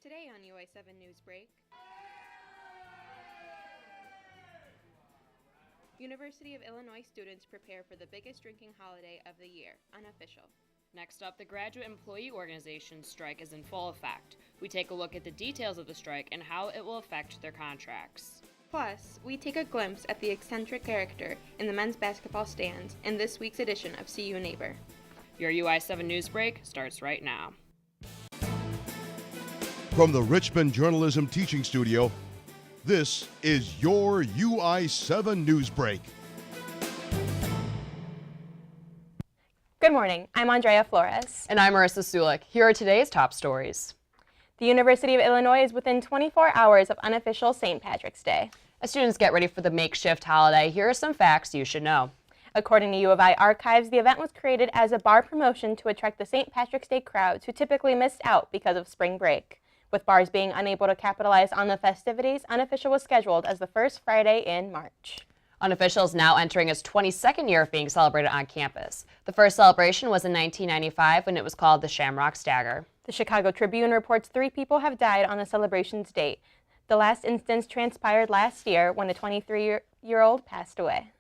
Today on UI7 Newsbreak, University of Illinois students prepare for the biggest drinking holiday of the year, unofficial. Next up, the Graduate Employee Organization strike is in full effect. We take a look at the details of the strike and how it will affect their contracts. Plus, we take a glimpse at the eccentric character in the men's basketball stands in this week's edition of See You Neighbor. Your UI7 Newsbreak starts right now. From the Richmond Journalism Teaching Studio, this is your UI7 Newsbreak. Good morning, I'm Andrea Flores. And I'm Marissa Sulik. Here are today's top stories. The University of Illinois is within 24 hours of unofficial St. Patrick's Day. As students get ready for the makeshift holiday, here are some facts you should know. According to U of I archives, the event was created as a bar promotion to attract the St. Patrick's Day crowds who typically missed out because of spring break. With bars being unable to capitalize on the festivities, Unofficial was scheduled as the first Friday in March. Unofficial is now entering its 22nd year of being celebrated on campus. The first celebration was in 1995 when it was called the Shamrock Stagger. The Chicago Tribune reports 3 people have died on the celebration's date. The last instance transpired last year when a 23-year-old passed away.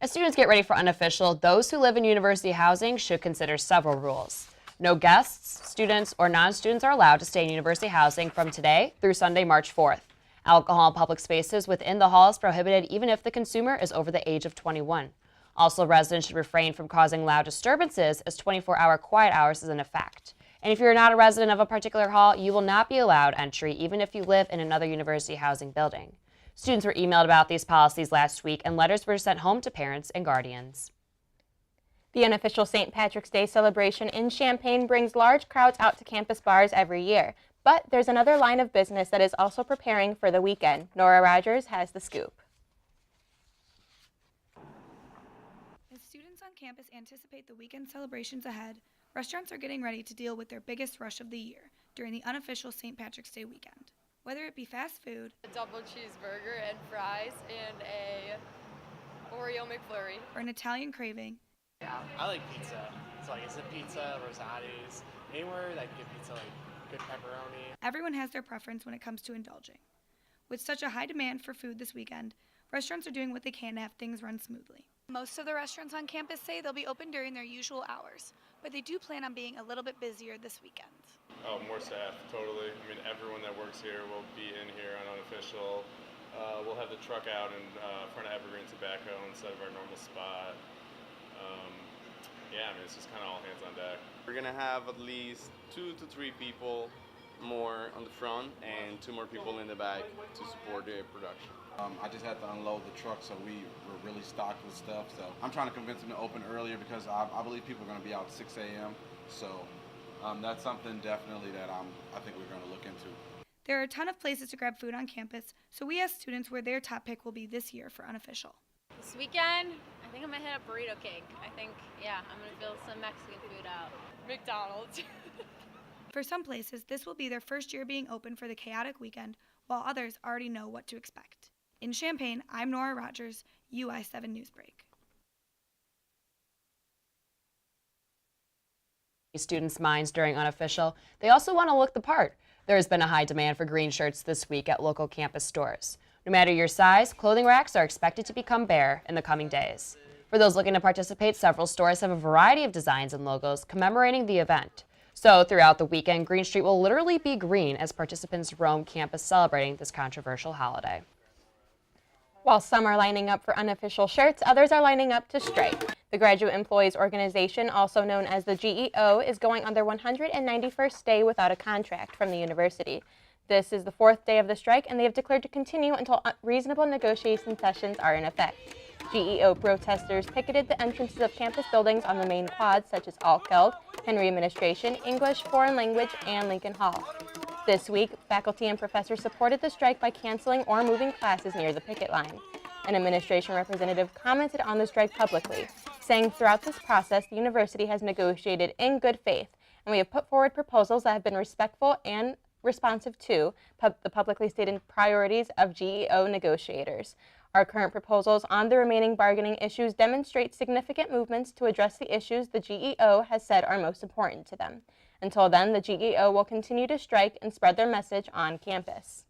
As students get ready for Unofficial, those who live in university housing should consider several rules. No guests, students, or non-students are allowed to stay in university housing from today through Sunday, March 4th. Alcohol in public spaces within the hall is prohibited even if the consumer is over the age of 21. Also, residents should refrain from causing loud disturbances as 24-hour quiet hours is in effect. And if you're not a resident of a particular hall, you will not be allowed entry even if you live in another university housing building. Students were emailed about these policies last week, and letters were sent home to parents and guardians. The unofficial St. Patrick's Day celebration in Champaign brings large crowds out to campus bars every year. But there's another line of business that is also preparing for the weekend. Nora Rogers has the scoop. As students on campus anticipate the weekend celebrations ahead, restaurants are getting ready to deal with their biggest rush of the year during the unofficial St. Patrick's Day weekend. Whether it be fast food, a double cheeseburger and fries and a Oreo McFlurry, or an Italian craving, yeah, I like pizza. So like, is it pizza, rosatis, anywhere that can get pizza, like good pepperoni. Everyone has their preference when it comes to indulging. With such a high demand for food this weekend, restaurants are doing what they can to have things run smoothly. Most of the restaurants on campus say they'll be open during their usual hours, but they do plan on being a little bit busier this weekend. Oh, more staff, totally. I mean, everyone that works here will be in here on Unofficial. We'll have the truck out in front of Evergreen Tobacco instead of our normal spot. Yeah, I mean, it's just kind of all hands on deck. We're gonna have at least 2 to 3 people more on the front and 2 more people in the back to support the production. I just had to unload the truck, so we were really stocked with stuff. So I'm trying to convince them to open earlier because I believe people are going to be out at 6 a.m. So that's something definitely that I think we're going to look into. There are a ton of places to grab food on campus, so we asked students where their top pick will be this year for Unofficial. This weekend, I think I'm going to hit up Burrito King. I'm going to build some Mexican food out. McDonald's. For some places, this will be their first year being open for the chaotic weekend, while others already know what to expect. In Champaign, I'm Nora Rogers, UI7 Newsbreak. Students' minds during Unofficial, they also want to look the part. There has been a high demand for green shirts this week at local campus stores. No matter your size, clothing racks are expected to become bare in the coming days. For those looking to participate, several stores have a variety of designs and logos commemorating the event. So throughout the weekend, Green Street will literally be green as participants roam campus celebrating this controversial holiday. While some are lining up for unofficial shirts, others are lining up to strike. The Graduate Employees Organization, also known as the GEO, is going on their 191st day without a contract from the university. This is the 4th day of the strike, and they have declared to continue until reasonable negotiation sessions are in effect. GEO protesters picketed the entrances of campus buildings on the main quads such as Altkeld, Henry Administration, English, Foreign Language, and Lincoln Hall. This week, faculty and professors supported the strike by canceling or moving classes near the picket line. An administration representative commented on the strike publicly, saying throughout this process the university has negotiated in good faith, and we have put forward proposals that have been respectful and responsive to the publicly stated priorities of GEO negotiators. Our current proposals on the remaining bargaining issues demonstrate significant movements to address the issues the GEO has said are most important to them. Until then, the GEO will continue to strike and spread their message on campus.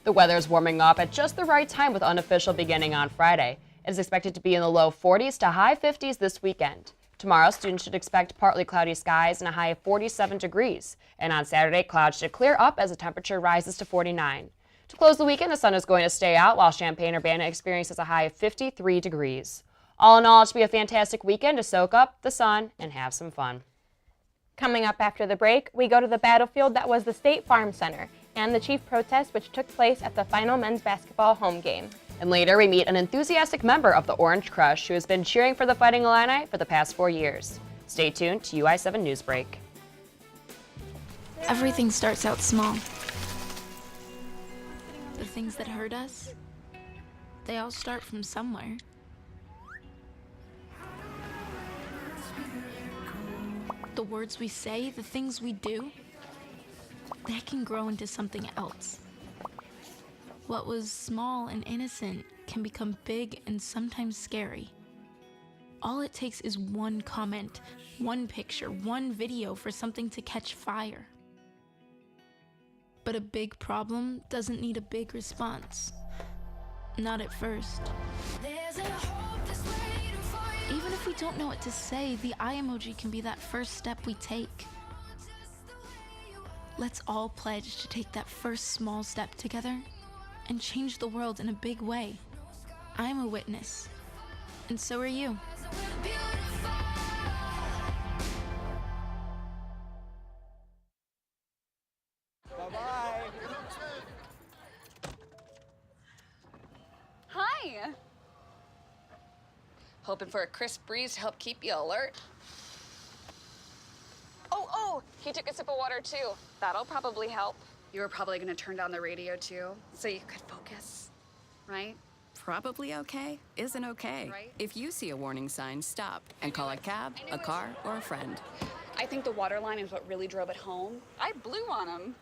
The weather is warming up at just the right time with unofficial beginning on Friday. It is expected to be in the low 40s to high 50s this weekend. Tomorrow, students should expect partly cloudy skies and a high of 47 degrees. And on Saturday, clouds should clear up as the temperature rises to 49. To close the weekend, the sun is going to stay out while Champaign-Urbana experiences a high of 53 degrees. All in all, it should be a fantastic weekend to soak up the sun and have some fun. Coming up after the break, we go to the battlefield that was the State Farm Center and the chief protest which took place at the final men's basketball home game. And later, we meet an enthusiastic member of the Orange Crush who has been cheering for the Fighting Illini for the past 4 years. Stay tuned to UI7 Newsbreak. Everything starts out small. The things that hurt us, they all start from somewhere. The words we say, the things we do, that can grow into something else. What was small and innocent can become big and sometimes scary. All it takes is one comment, one picture, one video for something to catch fire. But a big problem doesn't need a big response. Not at first. Even if we don't know what to say, the eye emoji can be that first step we take. Let's all pledge to take that first small step together and change the world in a big way. I'm a witness, and so are you. Bye-bye. Hi. Hoping for a crisp breeze to help keep you alert. Oh, he took a sip of water too. That'll probably help. You were probably gonna turn down the radio too, so you could focus, right? Probably okay isn't okay. Right? If you see a warning sign, stop and call a cab, a car, or a friend. I think the water line is what really drove it home. I blew on him.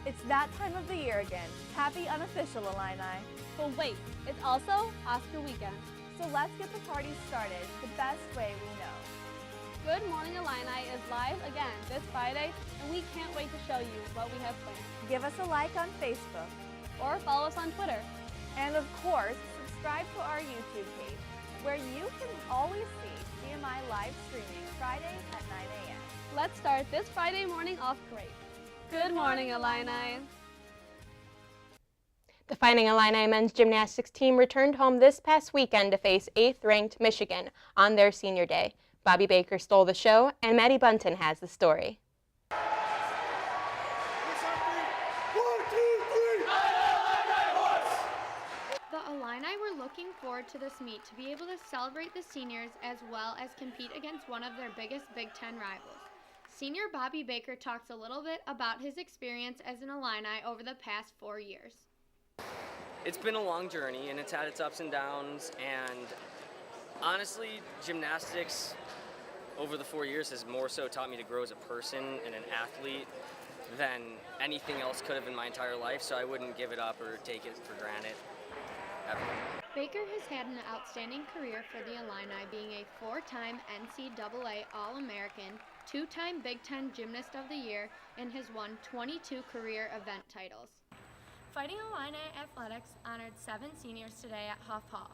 It's that time of the year again. Happy unofficial Illini. But wait, it's also Oscar weekend. So let's get the party started the best way we know. Good Morning Illini is live again this Friday, and we can't wait to show you what we have planned. Give us a like on Facebook. Or follow us on Twitter. And of course, subscribe to our YouTube page, where you can always see GMI live streaming Fridays at 9 a.m. Let's start this Friday morning off great. Good morning, Illini. The Fighting Illini men's gymnastics team returned home this past weekend to face 8th-ranked Michigan on their senior day. Bobby Baker stole the show, and Maddie Bunton has the story. The Illini were looking forward to this meet to be able to celebrate the seniors as well as compete against one of their biggest Big Ten rivals. Senior Bobby Baker talks a little bit about his experience as an Illini over the past 4 years. It's been a long journey, and it's had its ups and downs, and honestly, gymnastics over the 4 years has more so taught me to grow as a person and an athlete than anything else could have in my entire life, so I wouldn't give it up or take it for granted ever. Baker has had an outstanding career for the Illini, being a 4-time NCAA All-American, 2-time Big Ten Gymnast of the Year, and has won 22 career event titles. Fighting Illini Athletics honored 7 seniors today at Huff Hall.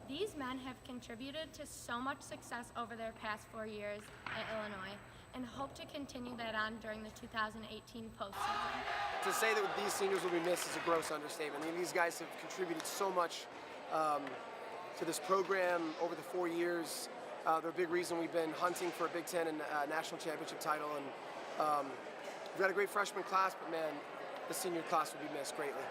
These men have contributed to so much success over their past 4 years at Illinois and hope to continue that on during the 2018 postseason. To say that these seniors will be missed is a gross understatement. I mean, these guys have contributed so much to this program over the 4 years. They're a big reason we've been hunting for a Big Ten and national championship title. And we've got a great freshman class, but man, the senior class will be missed greatly.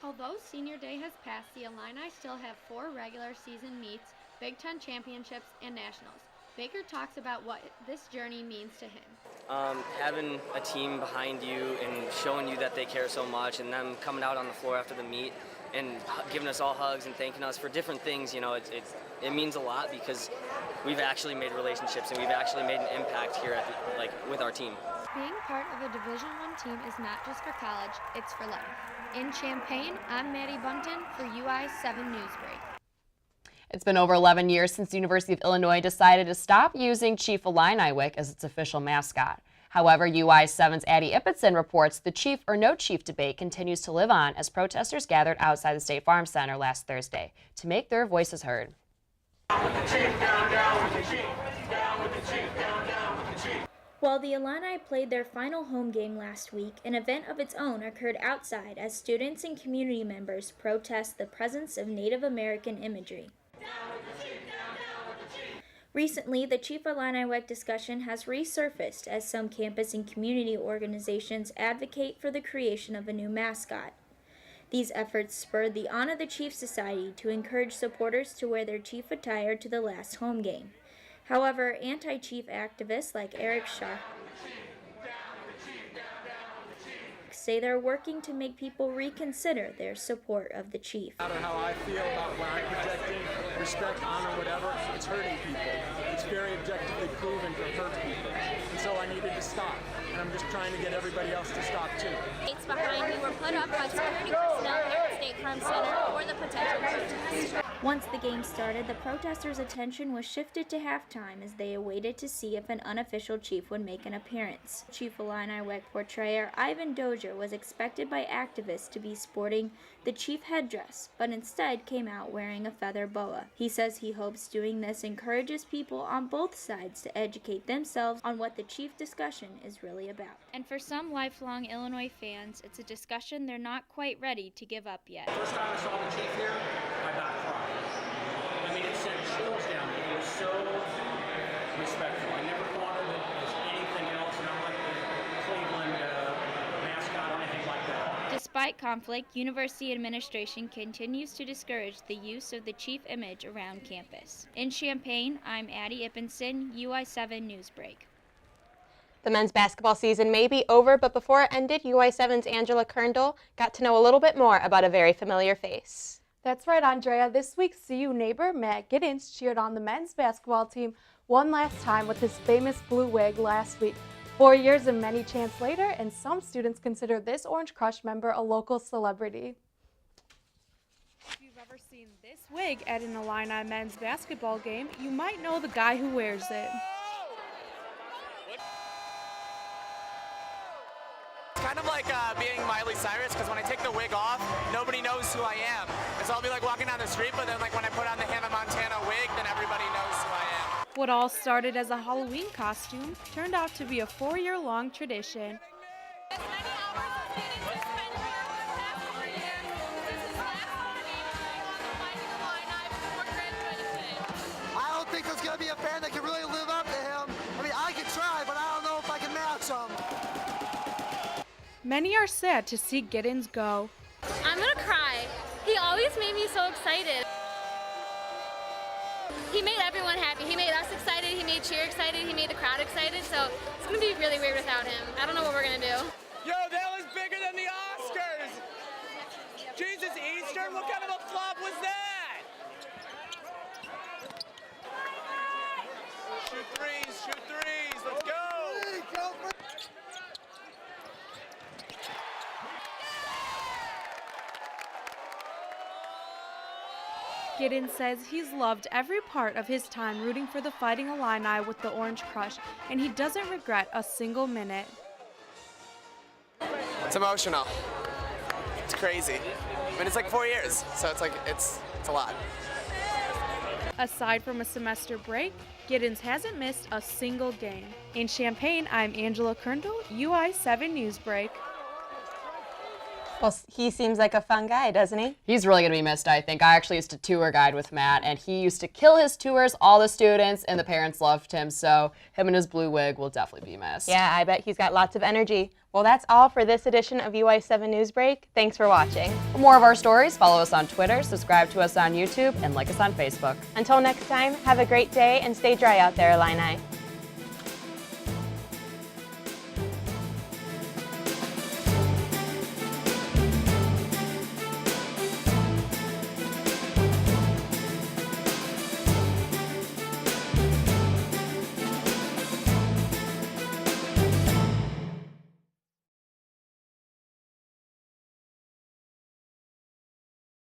Although Senior Day has passed, the Illini still have 4 regular season meets, Big Ten championships, and nationals. Baker talks about what this journey means to him. Having a team behind you and showing you that they care so much, and them coming out on the floor after the meet and giving us all hugs and thanking us for different things, you know, it means a lot because we've actually made relationships and we've actually made an impact here at with our team. Being part of a Division I team is not just for college, it's for life. In Champaign, I'm Maddie Bunton for UI7 Newsbreak. It's been over 11 years since the University of Illinois decided to stop using Chief Illini Wick as its official mascot. However, UI7's Addie Ibbotson reports the chief or no chief debate continues to live on as protesters gathered outside the State Farm Center last Thursday to make their voices heard. While the Illini played their final home game last week, an event of its own occurred outside as students and community members protest the presence of Native American imagery. Recently, the Chief Illini Wick discussion has resurfaced as some campus and community organizations advocate for the creation of a new mascot. These efforts spurred the Honor the Chief Society to encourage supporters to wear their chief attire to the last home game. However, anti-chief activists like Eric Shaw say they're working to make people reconsider their support of the chief. No matter how I feel about when I'm projecting respect, honor, whatever, it's hurting people. It's very objectively proven to hurt people. And so I needed to stop. And I'm just trying to get everybody else to stop too. Gates behind me were put up by security personnel here at State Farm Center for the potential protest. Once the game started, the protesters' attention was shifted to halftime as they awaited to see if an unofficial chief would make an appearance. Chief Illini Wick portrayer Ivan Dozier was expected by activists to be sporting the chief headdress, but instead came out wearing a feather boa. He says he hopes doing this encourages people on both sides to educate themselves on what the chief discussion is really about. And for some lifelong Illinois fans, it's a discussion they're not quite ready to give up yet. First time I saw the chief here, I about cried. I mean, it sent chills down me. It was so respectful. I never thought of it as anything else, not like the Cleveland mascot or anything like that. Despite conflict, university administration continues to discourage the use of the chief image around campus. In Champaign, I'm Addie Ibbotson, UI7 Newsbreak. The men's basketball season may be over, but before it ended, UI7's Angela Kerndl got to know a little bit more about a very familiar face. That's right, Andrea. This week's CU neighbor, Matt Giddens, cheered on the men's basketball team one last time with his famous blue wig last week. 4 years and many chants later, and some students consider this Orange Crush member a local celebrity. If you've ever seen this wig at an Illini men's basketball game, you might know the guy who wears it. It's kind of like being Miley Cyrus, because when I take the wig off, nobody knows who I am. And so I'll be like walking down the street, but then like when I put on the Hannah Montana wig, then everybody knows who I am. What all started as a Halloween costume turned out to be a 4-year-long tradition. I don't think there's going to be a fan that can really live up to him. I mean, I can try, but I don't know if I can match him. Many are sad to see Giddens go. I'm gonna cry. He always made me so excited. He made everyone happy. He made us excited, he made cheer excited, he made the crowd excited, so it's gonna be really weird without him. I don't know what we're gonna do. Yo, that was bigger than the Oscars! Jesus, Easter, what kind of a flop was that? Shoot threes, let's go! Giddens says he's loved every part of his time rooting for the Fighting Illini with the Orange Crush, and he doesn't regret a single minute. It's emotional. It's crazy. I mean, it's like 4 years, so it's like, it's a lot. Aside from a semester break, Giddens hasn't missed a single game. In Champaign, I'm Angela Kerndl, UI7 Newsbreak. Well, he seems like a fun guy, doesn't he? He's really going to be missed, I think. I actually used to tour guide with Matt, and he used to kill his tours, all the students, and the parents loved him, so him and his blue wig will definitely be missed. Yeah, I bet he's got lots of energy. Well, that's all for this edition of UI7 Newsbreak. Thanks for watching. For more of our stories, follow us on Twitter, subscribe to us on YouTube, and like us on Facebook. Until next time, have a great day and stay dry out there, Illini.